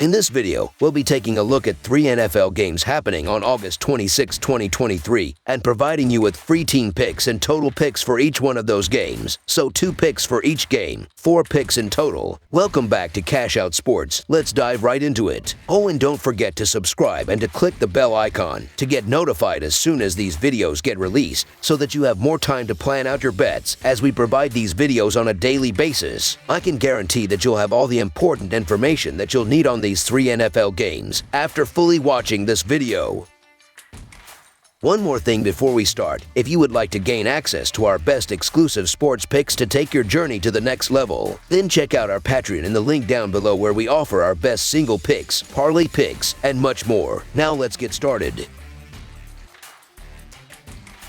In this video, we'll be taking a look at 3 NFL games happening on August 26, 2023, and providing you with free team picks and total picks for each one of those games. So 2 picks for each game, 4 picks in total. Welcome back to Cash Out Sports. Let's dive right into it. Oh, and don't forget to subscribe and to click the bell icon to get notified as soon as these videos get released, so that you have more time to plan out your bets as we provide these videos on a daily basis. I can guarantee that you'll have all the important information that you'll need on these 3 NFL games after fully watching this video. One more thing before we start. If you would like to gain access to our best exclusive sports picks to take your journey to the next level, then check out our Patreon in the link down below, where we offer our best single picks, parlay picks, and much more. Now let's get started.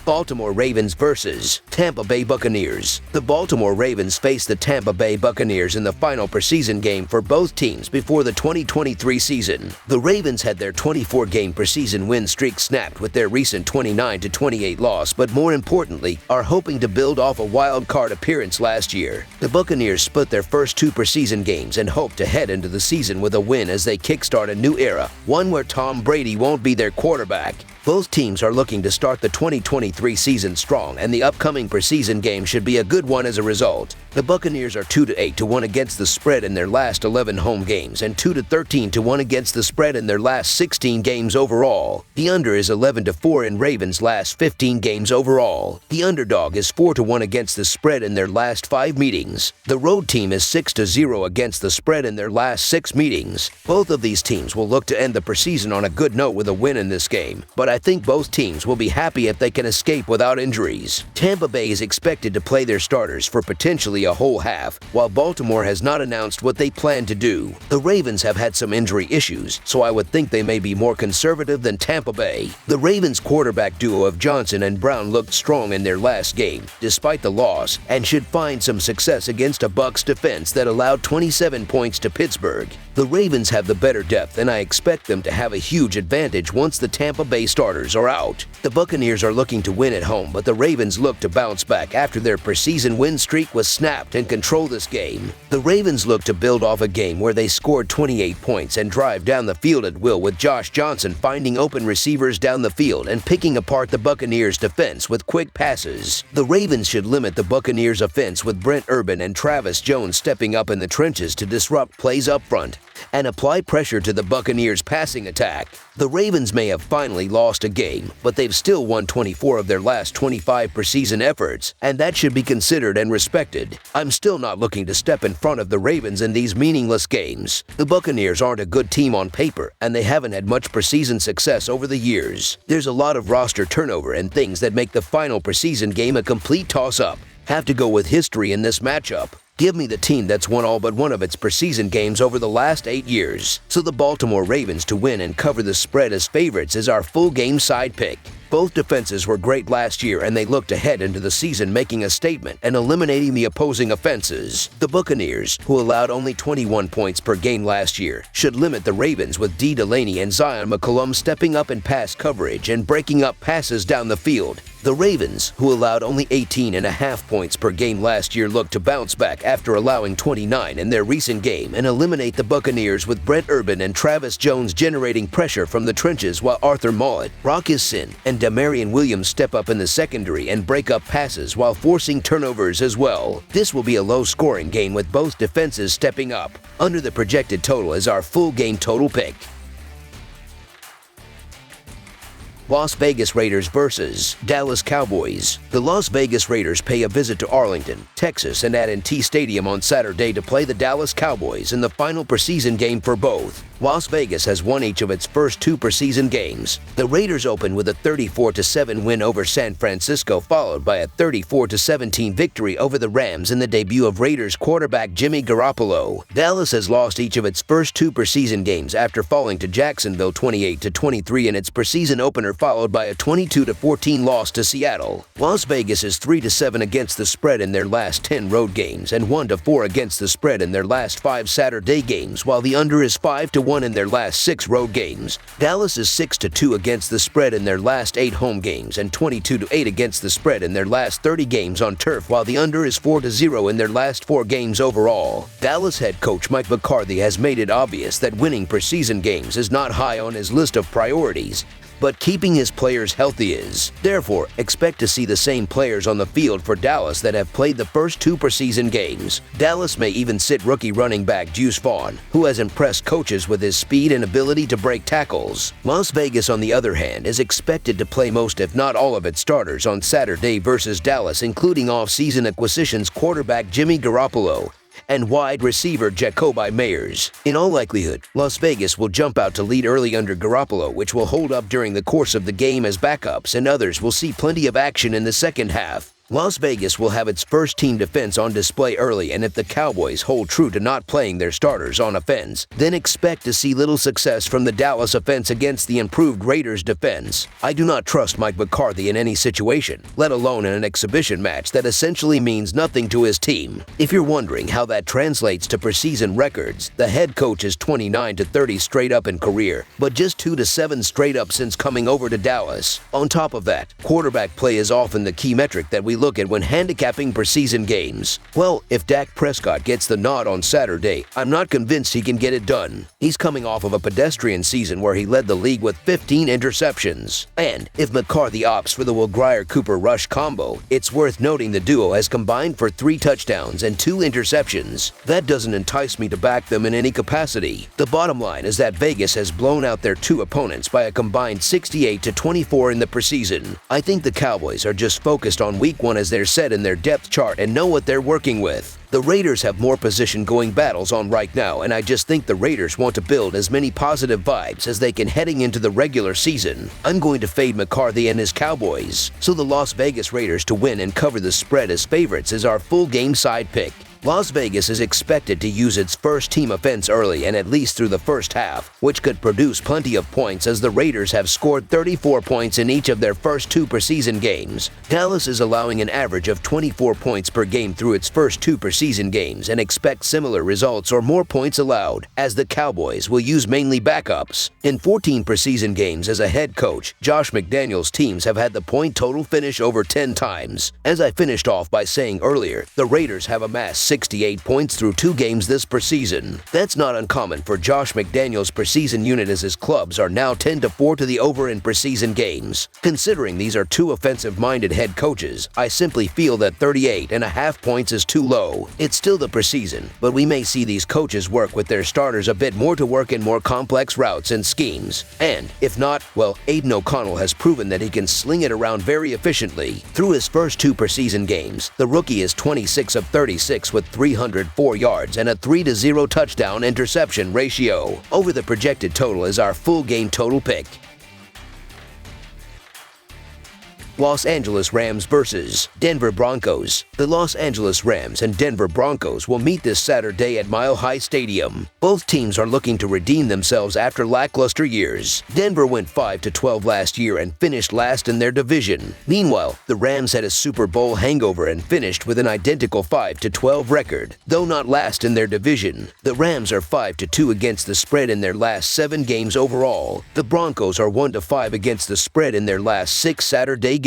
Baltimore Ravens versus Tampa Bay Buccaneers. The Baltimore Ravens face the Tampa Bay Buccaneers in the final preseason game for both teams before the 2023 season. The Ravens had their 24-game preseason win streak snapped with their recent 29-28 loss, but more importantly, are hoping to build off a wild card appearance last year. The Buccaneers split their first 2 preseason games and hope to head into the season with a win as they kickstart a new era, one where Tom Brady won't be their quarterback. Both teams are looking to start the 2023 season strong, and the upcoming preseason game should be a good one as a result. The Buccaneers are 2-8-1 against the spread in their last 11 home games and 2-13-1 against the spread in their last 16 games overall. The under is 11-4 in Ravens' last 15 games overall. The underdog is 4-1 against the spread in their last 5 meetings. The road team is 6-0 against the spread in their last 6 meetings. Both of these teams will look to end the preseason on a good note with a win in this game, but I think both teams will be happy if they can escape without injuries. Tampa Bay is expected to play their starters for potentially a whole half, while Baltimore has not announced what they plan to do. The Ravens have had some injury issues, so I would think they may be more conservative than Tampa Bay. The Ravens quarterback duo of Johnson and Brown looked strong in their last game, despite the loss, and should find some success against a Bucs defense that allowed 27 points to Pittsburgh. The Ravens have the better depth, and I expect them to have a huge advantage once the Tampa Bay starters are out. The Buccaneers are looking to win at home, but the Ravens look to bounce back after their preseason win streak was snapped and control this game. The Ravens look to build off a game where they scored 28 points and drive down the field at will, with Josh Johnson finding open receivers down the field and picking apart the Buccaneers' defense with quick passes. The Ravens should limit the Buccaneers' offense, with Brent Urban and Travis Jones stepping up in the trenches to disrupt plays up front and apply pressure to the Buccaneers' passing attack. The Ravens may have finally lost a game, but they've still won 24 of their last 25 preseason efforts, and that should be considered and respected. I'm still not looking to step in front of the Ravens in these meaningless games. The Buccaneers aren't a good team on paper, and they haven't had much preseason success over the years. There's a lot of roster turnover and things that make the final preseason game a complete toss-up. Have to go with history in this matchup. Give me the team that's won all but one of its preseason games over the last 8 years. So the Baltimore Ravens to win and cover the spread as favorites is our full game side pick. Both defenses were great last year, and they look to head into the season making a statement and eliminating the opposing offenses. The Buccaneers, who allowed only 21 points per game last year, should limit the Ravens, with D. Delaney and Zion McCollum stepping up in pass coverage and breaking up passes down the field. The Ravens, who allowed only 18.5 points per game last year, look to bounce back after allowing 29 in their recent game and eliminate the Buccaneers, with Brent Urban and Travis Jones generating pressure from the trenches, while Arthur Maulet, Rock Ya-Sin, and Damarian Williams step up in the secondary and break up passes while forcing turnovers as well. This will be a low-scoring game, with both defenses stepping up. Under the projected total is our full game total pick. Las Vegas Raiders versus Dallas Cowboys. The Las Vegas Raiders pay a visit to Arlington, Texas, and AT&T Stadium on Saturday to play the Dallas Cowboys in the final preseason game for both. Las Vegas has won each of its first 2 preseason games. The Raiders opened with a 34-7 win over San Francisco, followed by a 34-17 victory over the Rams in the debut of Raiders quarterback Jimmy Garoppolo. Dallas has lost each of its first 2 preseason games after falling to Jacksonville 28-23 in its preseason opener, followed by a 22-14 loss to Seattle. Las Vegas is 3-7 against the spread in their last 10 road games and 1-4 against the spread in their last 5 Saturday games, while the under is 5-1 2-1 in their last 6 road games. Dallas is 6-2 against the spread in their last 8 home games and 22-8 against the spread in their last 30 games on turf, while the under is 4-0 in their last 4 games overall. Dallas head coach Mike McCarthy has made it obvious that winning preseason games is not high on his list of priorities, but keeping his players healthy is. Therefore, expect to see the same players on the field for Dallas that have played the first 2 preseason games. Dallas may even sit rookie running back Juice Vaughn, who has impressed coaches with his speed and ability to break tackles. Las Vegas, on the other hand, is expected to play most if not all of its starters on Saturday versus Dallas, including off-season acquisitions quarterback Jimmy Garoppolo and wide receiver Jacoby Meyers. In all likelihood, Las Vegas will jump out to lead early under Garoppolo, which will hold up during the course of the game as backups, and others will see plenty of action in the second half. Las Vegas will have its first team defense on display early, and if the Cowboys hold true to not playing their starters on offense, then expect to see little success from the Dallas offense against the improved Raiders defense. I do not trust Mike McCarthy in any situation, let alone in an exhibition match that essentially means nothing to his team. If you're wondering how that translates to preseason records, the head coach is 29-30 straight up in career, but just 2-7 straight up since coming over to Dallas. On top of that, quarterback play is often the key metric that we look at when handicapping preseason games. Well, if Dak Prescott gets the nod on Saturday, I'm not convinced he can get it done. He's coming off of a pedestrian season where he led the league with 15 interceptions. And if McCarthy opts for the Will-Grier-Cooper rush combo, it's worth noting the duo has combined for 3 touchdowns and 2 interceptions. That doesn't entice me to back them in any capacity. The bottom line is that Vegas has blown out their 2 opponents by a combined 68-24 in the preseason. I think the Cowboys are just focused on week 1 as they're set in their depth chart and know what they're working with. The Raiders have more position-going battles on right now, and I just think the Raiders want to build as many positive vibes as they can heading into the regular season. I'm going to fade McCarthy and his Cowboys, so the Las Vegas Raiders to win and cover the spread as favorites is our full game side pick. Las Vegas is expected to use its first team offense early and at least through the first half, which could produce plenty of points as the Raiders have scored 34 points in each of their first 2 preseason games. Dallas is allowing an average of 24 points per game through its first 2 preseason games and expects similar results or more points allowed, as the Cowboys will use mainly backups. In 14 preseason games as a head coach, Josh McDaniels' teams have had the point total finish over 10 times. As I finished off by saying earlier, the Raiders have amassed 68 points through 2 games this preseason. That's not uncommon for Josh McDaniels' preseason unit, as his clubs are now 10-4 to the over in preseason games. Considering these are 2 offensive-minded head coaches, I simply feel that 38.5 points is too low. It's still the preseason, but we may see these coaches work with their starters a bit more to work in more complex routes and schemes. And if not, well, Aiden O'Connell has proven that he can sling it around very efficiently. Through his first 2 preseason games, the rookie is 26 of 36 with 304 yards and a 3-0 touchdown interception ratio. Over the projected total is our full game total pick. Los Angeles Rams versus Denver Broncos. The Los Angeles Rams and Denver Broncos will meet this Saturday at Mile High Stadium. Both teams are looking to redeem themselves after lackluster years. Denver went 5-12 last year and finished last in their division. Meanwhile, the Rams had a Super Bowl hangover and finished with an identical 5-12 record, though not last in their division. The Rams are 5-2 against the spread in their last 7 games overall. The Broncos are 1-5 against the spread in their last 6 Saturday games.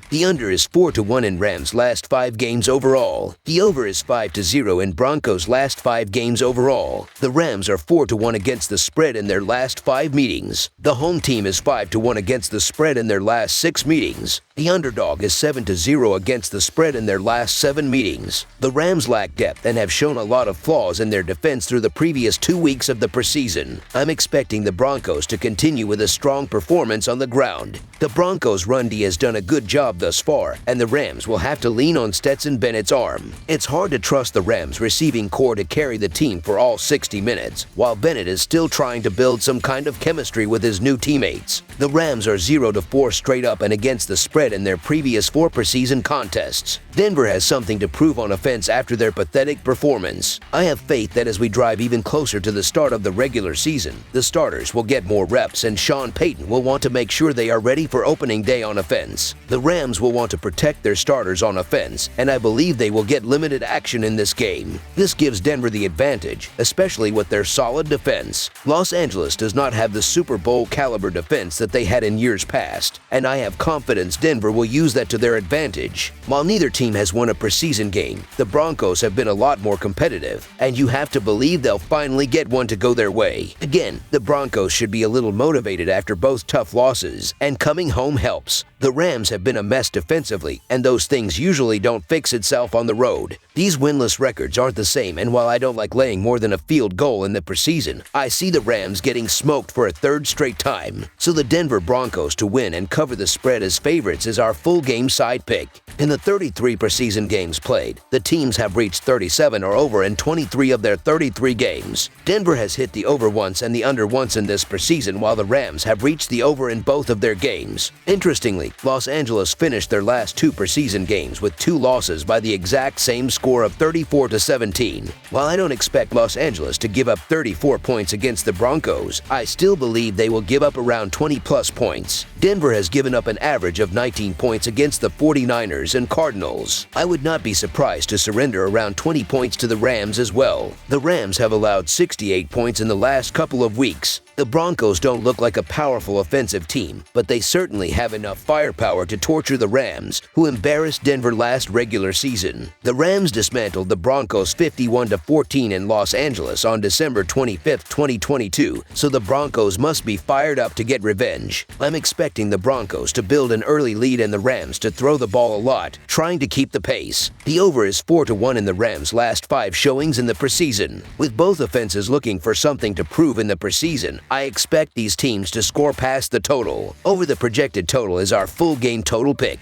The under is 4-1 in Rams' last 5 games overall. The over is 5-0 in Broncos' last 5 games overall. The Rams are 4-1 against the spread in their last 5 meetings. The home team is 5-1 against the spread in their last 6 meetings. The underdog is 7-0 against the spread in their last 7 meetings. The Rams lack depth and have shown a lot of flaws in their defense through the previous 2 weeks of the preseason. I'm expecting the Broncos to continue with a strong performance on the ground. The Broncos' run D has done a good job thus far, and the Rams will have to lean on Stetson Bennett's arm. It's hard to trust the Rams' receiving core to carry the team for all 60 minutes, while Bennett is still trying to build some kind of chemistry with his new teammates. The Rams are 0-4 straight up and against the spread in their previous 4 preseason contests. Denver has something to prove on offense after their pathetic performance. I have faith that as we drive even closer to the start of the regular season, the starters will get more reps and Sean Payton will want to make sure they are ready for opening day on offense. The Rams will want to protect their starters on offense, and I believe they will get limited action in this game. This gives Denver the advantage, especially with their solid defense. Los Angeles does not have the Super Bowl caliber defense that they had in years past, and I have confidence Denver will use that to their advantage. While neither team has won a preseason game, the Broncos have been a lot more competitive, and you have to believe they'll finally get one to go their way. Again, the Broncos should be a little motivated after both tough losses, and coming home helps. The Rams have been a mess defensively, and those things usually don't fix itself on the road. These winless records aren't the same, and while I don't like laying more than a field goal in the preseason, I see the Rams getting smoked for a third straight time. So the Denver Broncos to win and cover the spread as favorites is our full game side pick. In the 33 preseason games played, the teams have reached 37 or over in 23 of their 33 games. Denver has hit the over once and the under once in this preseason, while the Rams have reached the over in both of their games. Interestingly, Los Angeles finished their last 2 preseason games with 2 losses by the exact same score of 34-17. While I don't expect Los Angeles to give up 34 points against the Broncos, I still believe they will give up around 20+ points. Denver has given up an average of 19 points against the 49ers and Cardinals. I would not be surprised to surrender around 20 points to the Rams as well. The Rams have allowed 68 points in the last couple of weeks. The Broncos don't look like a powerful offensive team, but they certainly have enough firepower to torture the Rams, who embarrassed Denver last regular season. The Rams dismantled the Broncos 51-14 in Los Angeles on December 25, 2022, so the Broncos must be fired up to get revenge. I'm expecting the Broncos to build an early lead and the Rams to throw the ball a lot, trying to keep the pace. The over is 4-1 in the Rams' last 5 showings in the preseason. With both offenses looking for something to prove in the preseason, I expect these teams to score past the total. Over the projected total is our full game total pick.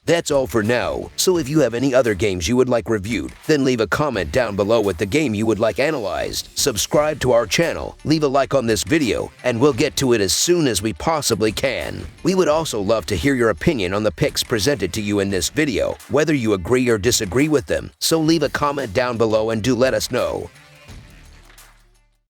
That's all for now, so if you have any other games you would like reviewed, then leave a comment down below with the game you would like analyzed. Subscribe to our channel, leave a like on this video, and we'll get to it as soon as we possibly can. We would also love to hear your opinion on the picks presented to you in this video, whether you agree or disagree with them, so leave a comment down below and do let us know.